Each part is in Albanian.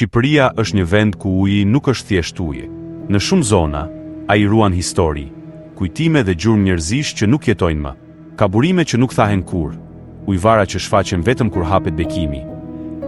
Shqipëria është një vend ku uji nuk është thjesht ujë. Në shumë zona, ai ruan histori, kujtime dhe gjurmë njerëzish që nuk jetojnë më. Ka burime që nuk thahen kur, ujvara që shfaqen vetëm kur hapet bekimi.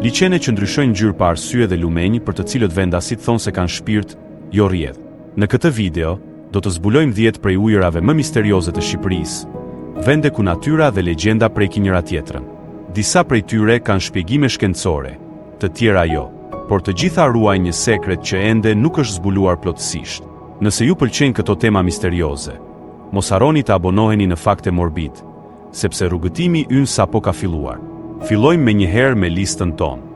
Liçene që ndryshojnë ngjyrë pa arsye dhe lumenj për të cilët vendasit thonë se kanë shpirt, jo rrjedh. Në këtë video, do të zbulojmë 10 prej ujërave më misterioze të Shqipërisë, vende ku natyra dhe legjenda prekin njëra tjetrën. Disa prej tyre kanë shpjegime shkencore, të tjera jo, por të gjitha ruajnë një sekret që ende nuk është zbuluar plotësisht. Nëse ju pëlqejnë këto tema misterioze, mos harroni të abonoheni në Fakte Morbid, sepse rrugëtimi ynë sapo ka filluar. Fillojmë me njëherë me listën tonë.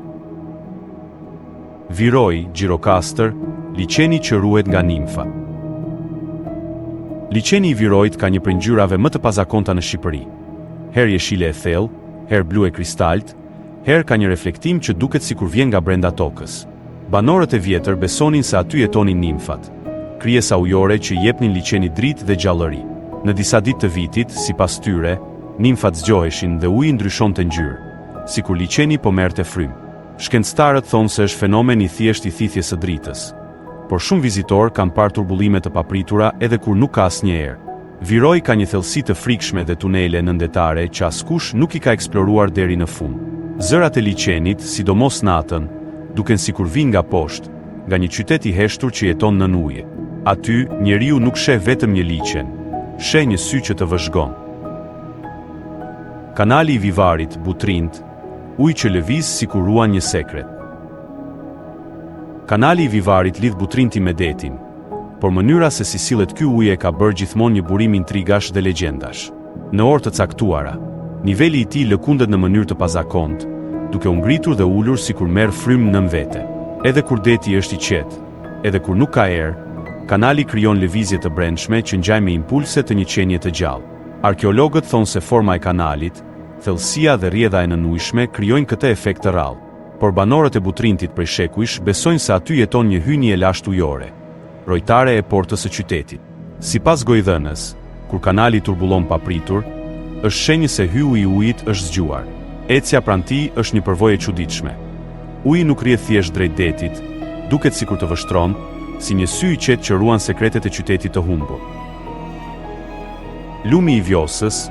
Viroj, Gjirokastër, liçeni që ruhet nga nimfa. Liçeni i Virojt ka një prej ngjyrave më të pazakonta në Shqipëri. Herë jeshile e thellë, herë blu e kristalt, herë ka një reflektim që duket sikur vjen nga brenda tokës. Banorët e vjetër besonin se aty jetonin nimfat, krijesa ujore që jepnin liçenit dritë dhe gjallëri. Në disa ditë të vitit, sipas tyre, nimfat zgjoheshin dhe uji ndryshonte ngjyrë, sikur liçeni po merrte frymë. Shkencëtarët thonë se është fenomen i thjesht i thithjes së dritës, por shumë vizitorë kanë parë turbullime të papritura edhe kur nuk ka asnjëherë. Viroj ka një thellësi të frikshme dhe tunele nëndetare që askush nuk i ka eksploruar deri në fund. Zërat e liçenit, sidomos natën, duken sikur vijnë nga poshtë, nga një qytet i heshtur që jeton nën ujë. Aty, njeriu nuk sheh vetëm një liçen, sheh një sy që të vëzhgon. Kanali i Vivarit, Butrint, ujë që lëviz sikur ruan një sekret. Kanali i Vivarit lidh Butrintin me detin, por mënyra se si sillet ky ujë ka bërë gjithmonë një burim intrigash dhe legjendash. Në orë të caktuara, niveli i tij lëkundet në mënyrë të pazakontë, duke u ngritur dhe ulur sikur merr frymë nën vete. Edhe kur deti është i qetë, edhe kur nuk ka erë, kanali krijon lëvizje të brendshme që ngjajnë me impulse të një qenie të gjallë. Arkeologët thonë se forma e kanalit, thellësia dhe rrjedha e nënujshme krijojnë këtë efekt të rrallë. Por banorët e Butrintit prej shekujsh besojnë se aty jeton një hynje e lashtë ujore, rojtare e portës së qytetit. Sipas gojdhënës, kur kanali turbullon papritur, është shenjë se hyi i ujit është zgjuar. Ecja pranë tij është një përvojë e çuditshme. Uji nuk rrjedh thjesht drejt detit, duket sikur të vështron, si një sy i qetë që ruan sekretet e qytetit të humbur. Lumi i Vjosës,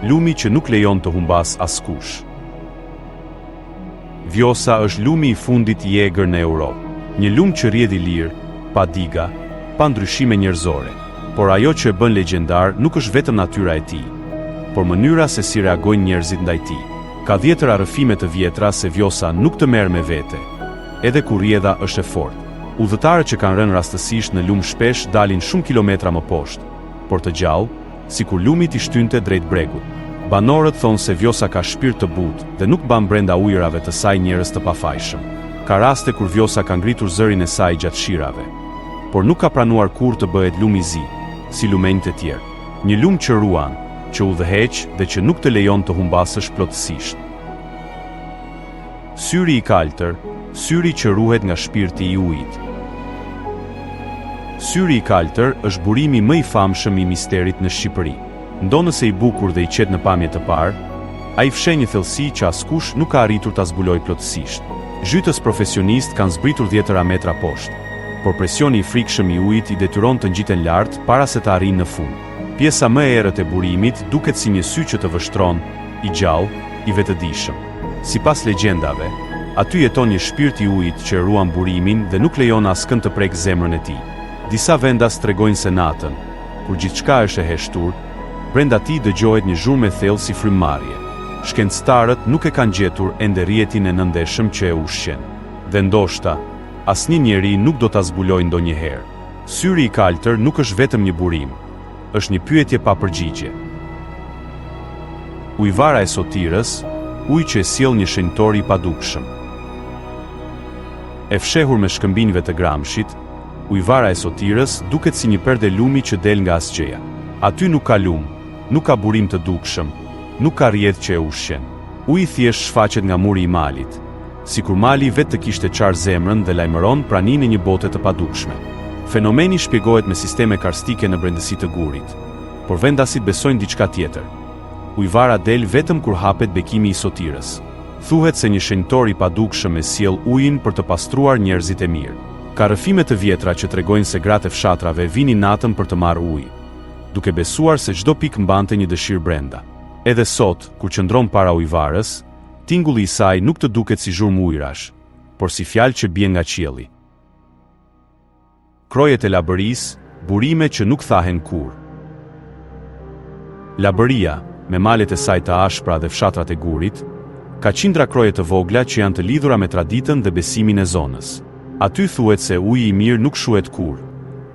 lumi që nuk lejon të humbas askush. Vjosa është lumi i fundit i egër në Europë. Një lum që rrjedh i lirë, pa diga, pa ndryshime njerëzore. Por ajo që e bën legjendar nuk është vetëm natyra e tij, por mënyra se si reagojnë njerëzit ndaj tij. Ka dhjetëra rrëfime të vjetra se Vjosa nuk të merr me vete, edhe kur rrjedha është e fortë. Udhëtarët që kanë rënë rastësisht në lum shpesh dalin shumë kilometra më poshtë, por të gjallë, sikur lumi t'i shtynte drejt bregut. Banorët thonë se Vjosa ka shpirt të butë dhe nuk ban brenda ujërave të saj njerëz të pafajshëm. Ka raste kur Vjosa ka ngritur zërin e saj gjatë shirave, por nuk ka pranuar kur të bëhet lum i zi, si lumenjtë e tjerë. Një lum që ruan, që udhëheq dhe që nuk të lejon të humbasësh plotësisht. Syri i kaltër, syri që ruhet nga shpirti i ujit. Syri i kaltër është burimi më i famshëm i misterit në Shqipëri. Ndonëse i bukur dhe i qetë në pamje të parë, ai fshe një thellësi që askush nuk ka arritur ta zbulojë plotësisht. Zhytës profesionist kanë zbritur 10 metra poshtë, por presioni i frikshëm i ujit i detyron të ngjiten lart para se të arrijnë në fund. Pjesa më e errët e burimit duket si një sy që të vështron, i gjallë, i vetëdijshëm. Sipas legjendave, aty jeton një shpirt i ujit që ruan burimin dhe nuk lejon askënd të prek zemrën e tij. Disa vendas tregojnë se natën, kur gjithçka është e heshtur, brenda tij dëgjohet një zhurmë e thellë si frymëmarrje. Shkencëtarët nuk e kanë gjetur ende rrjetin e nëndeshëm që e ushqen, dhe ndoshta asnjë njeri nuk do ta zbulojë ndonjëherë. Syri i kaltër nuk është vetëm një burim, është një pyetje pa përgjigje. Ujvara e Sotirës, ujë që e sjell një shenjtor i padukshëm. E fshehur me shkëmbinjve të Gramshit, ujvara e Sotirës duket si një perde lumi që del nga asgjëja. Aty nuk ka lum, nuk ka burim të dukshëm, nuk ka rrjedh që e ushqen. Uji thjesht shfaqet nga muri i malit, sikur mali vetë të kishte qarë zemrën dhe lajmëron praninë e një bote të padukshme. Fenomeni shpjegohet me sisteme karstike në brendësi të gurit, por vendasit besojnë diçka tjetër. Ujvara del vetëm kur hapet bekimi i Sotirës. Thuhet se një shenjtor i padukshëm e sjell ujin për të pastruar njerëzit e mirë. Ka rrëfime të vjetra që tregojnë se gratë e fshatrave vinin natën për të marrë ujë, duke besuar se çdo pikë mbante një dëshirë brenda. Edhe sot, kur qëndron para ujvarës, tingulli i saj nuk të duket si zhurmë ujrash, por si fjalë që bie nga qielli. Krojet e Labërisë, burime që nuk thahen kur. Labëria, me malet e saj të ashpra dhe fshatrat e gurit, ka qindra kroje të vogla që janë të lidhura me traditën dhe besimin e zonës. Aty thuhet se uji i mirë nuk shuhet kur,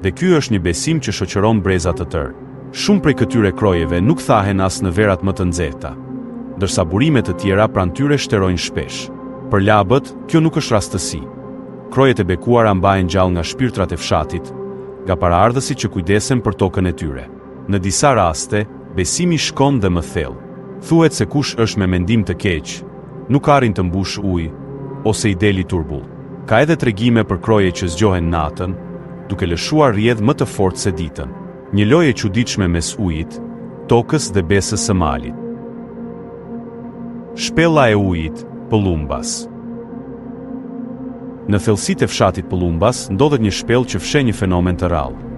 dhe ky është një besim që shoqëron breza të tërë. Shumë prej këtyre krojeve nuk thahen as në verat më të nxehta, ndërsa burimet të tjera pranë tyre shterojnë shpesh. Për labët, kjo nuk është rastësi. Krojet e bekuara mbahen gjallë nga shpirtrat e fshatit, nga paraardhësit që kujdesen për tokën e tyre. Në disa raste, besimi shkon dhe më thellë. Thuhet se kush është me mendim të keq, nuk arrin të mbush ujë ose i deli turbull. Ka edhe tregime për kroje që zgjohen natën, duke lëshuar rrjedh më të fortë se ditën. Një lojë e çuditshme mes ujit, tokës dhe besës së malit. Shpella e ujit, Pëllumbas. Në thellësitë e fshatit Pëllumbas ndodhet një shpellë që fshe një fenomen të rrallë.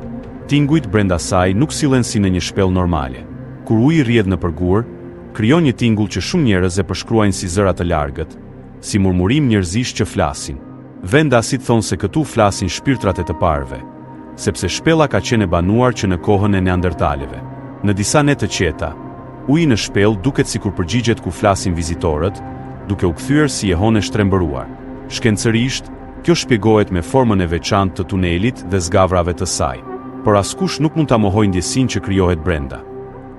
Tingujt brenda saj nuk sillen si në një shpellë normale. Kur uji rrjedh në përgur, krijon një tingull që shumë njerëz e përshkruajnë si zëra të largët, si murmurim njerëzish që flasin. Vendasit thonë se këtu flasin shpirtrat e të parëve, sepse shpella ka qenë e banuar që në kohën e neandertaleve. Në disa net të qeta, uji në shpellë duket sikur përgjigjet ku flasin vizitorët, duke u kthyer si jehon e shtrembëruar. Shkencërisht, kjo shpjegohet me formën e veçantë të tunelit dhe zgavrave të saj, por askush nuk mund ta mohojë ndjesinë që krijohet brenda.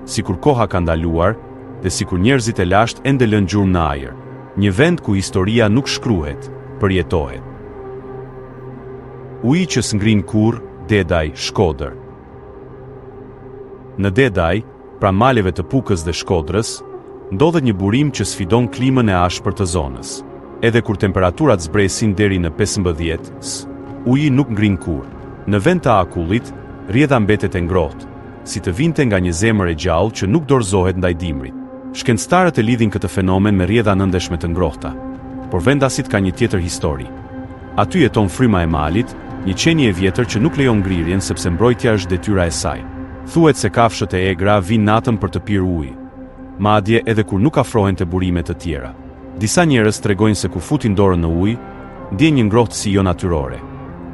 Sikur koha ka ndaluar dhe sikur njerëzit e lashtë ende lënë gjurmë në ajër. Një vend ku historia nuk shkruhet, përjetohet. Uji që s'ngrin kurrë, Dedaj, Shkodër. Në Dedaj, pranë maleve të Pukës dhe Shkodrës, ndodhet një burim që sfidon klimën e ashpër të zonës. Edhe kur temperaturat zbresin deri në 15°, uji nuk ngrin kurrë. Në vend të akullit, rrjedha mbetet e ngrohtë, si të vinte nga një zemër e gjallë që nuk dorëzohet ndaj dimrit. Shkencëtarët e lidhin këtë fenomen me rrjedha nëndeshme të ngrohta, por vendasit ka një tjetër histori. Aty jeton fryma e malit, një qenie e vjetër që nuk lejon ngrirjen sepse mbrojtja është detyra e saj. Thuhet se kafshët e egra vinë natën për të pirë ujë, madje edhe kur nuk afrohen te burimet të tjera. Disa njerëz tregojnë se kur futin dorën në ujë, ndjen një ngrohtësi jo natyrore,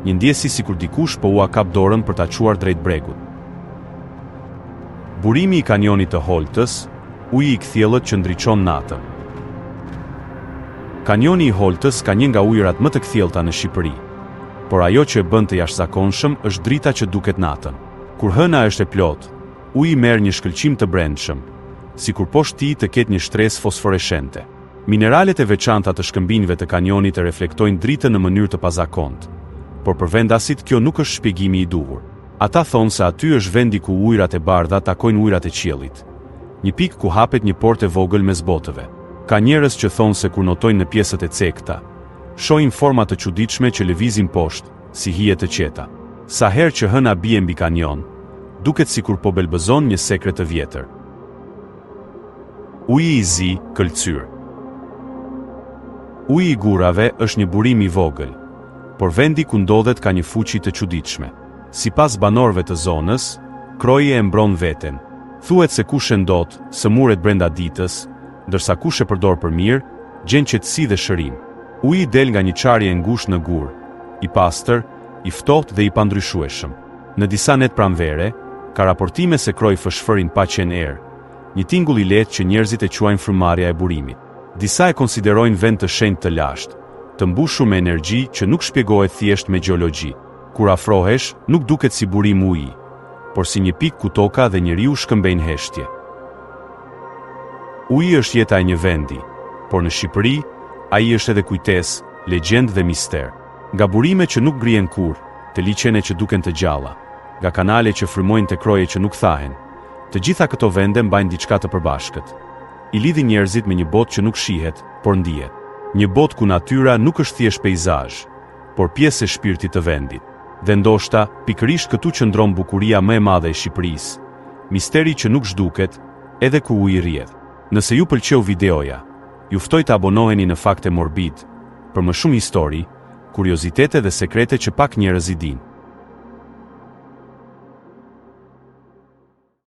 një ndjesi sikur dikush po ua kap dorën për ta çuar drejt bregut. Burimi i kanionit të Holtës, uji i kthjellët që ndriçon natën. Kanioni i Holtës ka një nga ujërat më të kthjellta në Shqipëri, por ajo që e bën të jashtëzakonshëm është drita që duket natën. Kur hëna është e plotë, uji merr një shkëlqim të brendshëm, sikur poshtë tij të ketë një shtresë fosforeshente. Mineralet e veçanta të shkëmbinjve të kanionit e reflektojnë dritën në mënyrë të pazakontë, por për vendasit kjo nuk është shpjegimi i duhur. Ata thonë se aty është vendi ku ujërat e bardha takojnë ujërat e qiellit, një pikë ku hapet një portë e vogël mes botëve. Ka njerëz që thonë se kur notojnë në pjesët e cekta, shohin forma të çuditshme që lëvizin poshtë, si hije të qeta. Sa herë që hëna bie mbi kanion, duket sikur po belbëzon një sekret të vjetër. Uji i zi, Këlcyr. Uji i gurave është një burim i vogël, por vendi ku ndodhet ka një fuqi të çuditshme. Sipas banorëve të zonës, kroji e mbron veten. Thuhet se kush e ndot, sëmuret brenda ditës, ndërsa kush e përdor për mirë, gjen qetësi dhe shërim. Uji del nga një çarje e ngushtë në gur, i pastër, i ftohtë dhe i pandryshueshëm. Në disa net pranvere, ka raportime se kroj fshfërin pa qenë erë, një tingull i lehtë që njerëzit e quajnë frymarrja e burimit. Disa e konsiderojnë vend të shenjtë të lashtë, të mbushur me energji që nuk shpjegohet thjesht me gjeologji. Kur afrohesh, nuk duket si burim uji, por si një pikë ku toka dhe njeriu shkëmbejnë heshtje. Uji është jeta e një vendi, por në Shqipëri, ai është edhe kujtesë, legjendë dhe mister. Nga burime që nuk ngrihen kurrë, te liçene që duken të gjalla, nga kanale që frymojnë te kroje që nuk thahen, të gjitha këto vende mbajnë diçka të përbashkët. I lidhin njerëzit me një botë që nuk shihet, por ndihet. Një botë ku natyra nuk është thjesht peizazh, por pjesë e shpirtit të vendit. Dhe ndoshta, pikërisht këtu qëndron bukuria më e madhe e Shqipërisë, misteri që nuk zhduket, edhe ku uji rrjedh. Nëse ju pëlqeu videoja, Ju ftoj të abonoheni në Fakte Morbid për më shumë histori, kuriozitete dhe sekrete që pak njerëz i dinë.